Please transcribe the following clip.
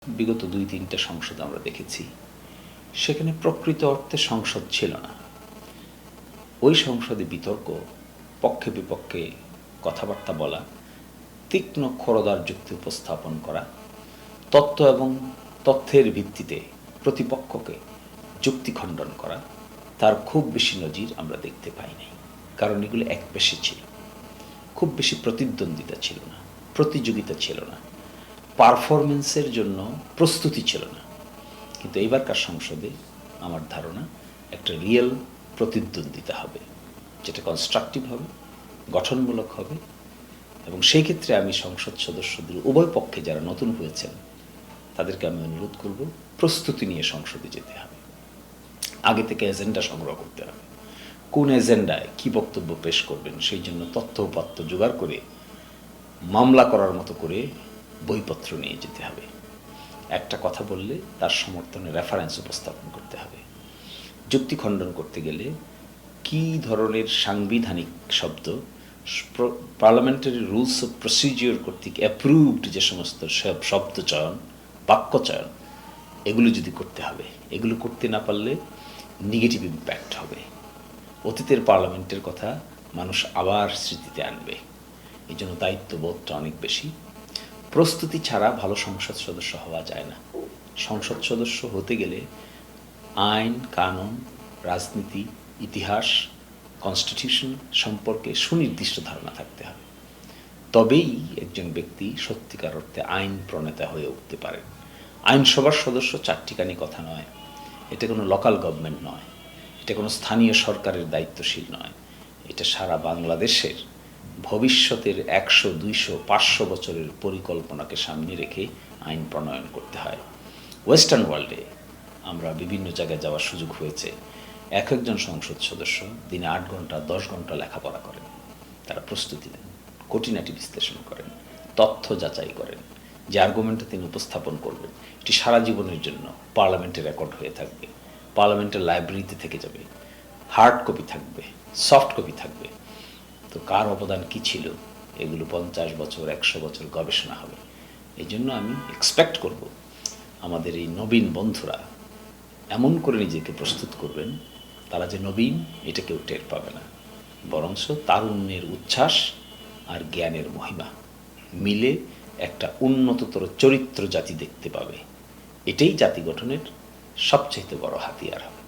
বিগত ২-৩টা সংসদ আমরা দেখেছি, সেখানে প্রকৃত অর্থে সংসদ ছিল না। ওই সংসদে বিতর্ক, পক্ষে বিপক্ষে কথাবার্তা বলা, তীক্ষ্ণ খড়দার যুক্তি উপস্থাপন করা, তত্ত্ব এবং তথ্যের ভিত্তিতে প্রতিপক্ষকে যুক্তি খণ্ডন করা, তার খুব বেশি নজির আমরা দেখতে পাই নাই। কারণ এগুলো একপেশে ছিল, খুব বেশি প্রতিদ্বন্দ্বিতা ছিল না, প্রতিযোগিতা ছিল না, পারফরমেন্সের জন্য প্রস্তুতি ছিল না। কিন্তু এইবারকার সংসদে আমার ধারণা একটা রিয়েল প্রতিদ্বন্দ্বিতা হবে, যেটা কনস্ট্রাকটিভ হবে, গঠনমূলক হবে। এবং সেই ক্ষেত্রে আমি সংসদ সদস্যদের উভয় পক্ষে যারা নতুন হয়েছেন তাদেরকে আমি অনুরোধ করব, প্রস্তুতি নিয়ে সংসদে যেতে হবে। আগে থেকে এজেন্ডা সংগ্রহ করতে হবে, কোন এজেন্ডায় কী বক্তব্য পেশ করবেন সেই জন্য তথ্য উপাত্ত জোগাড় করে মামলা করার মতো করে বইপত্র নিয়ে যেতে হবে। একটা কথা বললে তার সমর্থনে রেফারেন্স উপস্থাপন করতে হবে। যুক্তি খণ্ডন করতে গেলে কী ধরনের সাংবিধানিক শব্দ, পার্লামেন্টারি রুলস অফ প্রসিজিওর কর্তৃক অ্যাপ্রুভড যে সমস্ত শব্দ চয়ন, বাক্য চয়ন, এগুলো যদি করতে হবে, এগুলো করতে না পারলে নেগেটিভ ইম্প্যাক্ট হবে। অতীতের পার্লামেন্টের কথা মানুষ আবার স্মৃতিতে আনবে। এই জন্য দায়িত্ববোধটা অনেক বেশি। প্রস্তুতি ছাড়া ভালো সংসদ সদস্য হওয়া যায় না। সংসদ সদস্য হতে গেলে আইন কানুন, রাজনীতি, ইতিহাস, কনস্টিটিউশন সম্পর্কে সুনির্দিষ্ট ধারণা থাকতে হবে। তবেই একজন ব্যক্তি সত্যিকার অর্থে আইন প্রণেতা হয়ে উঠতে পারেন। আইনসভার সদস্য চারটিখানি কথা নয়, এটা কোনো লোকাল গভর্নমেন্ট নয়, এটা কোনো স্থানীয় সরকারের দায়িত্বশীল নয়, এটা সারা বাংলাদেশের ভবিষ্যতের 100, 200, 500 বছরের পরিকল্পনাকে সামনে রেখে আইন প্রণয়ন করতে হয়। ওয়েস্টার্ন ওয়ার্ল্ডে আমরা বিভিন্ন জায়গায় যাওয়ার সুযোগ হয়েছে। একজন সংসদ সদস্য দিনে 8 ঘন্টা 10 ঘন্টা লেখাপড়া করেন, তারা প্রস্তুতি নেন, খুঁটিনাটি বিশ্লেষণ করেন, তথ্য যাচাই করেন, যে আর্গুমেন্টটা তিনি উপস্থাপন করবেন এটি সারা জীবনের জন্য পার্লামেন্টে রেকর্ড হয়ে থাকবে, পার্লামেন্টের লাইব্রেরিতে থেকে যাবে, হার্ড কপি থাকবে, সফট কপি থাকবে। তো কার অবদান কী ছিল, এগুলো 50 বছর 100 বছর গবেষণা হবে। এই জন্য আমি এক্সপেক্ট করব আমাদের এই নবীন বন্ধুরা এমন করে নিজেকে প্রস্তুত করবেন, তারা যে নবীন এটা কেউ টের পাবে না, বরঞ্চ তারুণ্যের উচ্ছ্বাস আর জ্ঞানের মহিমা মিলে একটা উন্নততর চরিত্র জাতি দেখতে পাবে। এটাই জাতি গঠনের সবচেয়ে বড় হাতিয়ার হবে।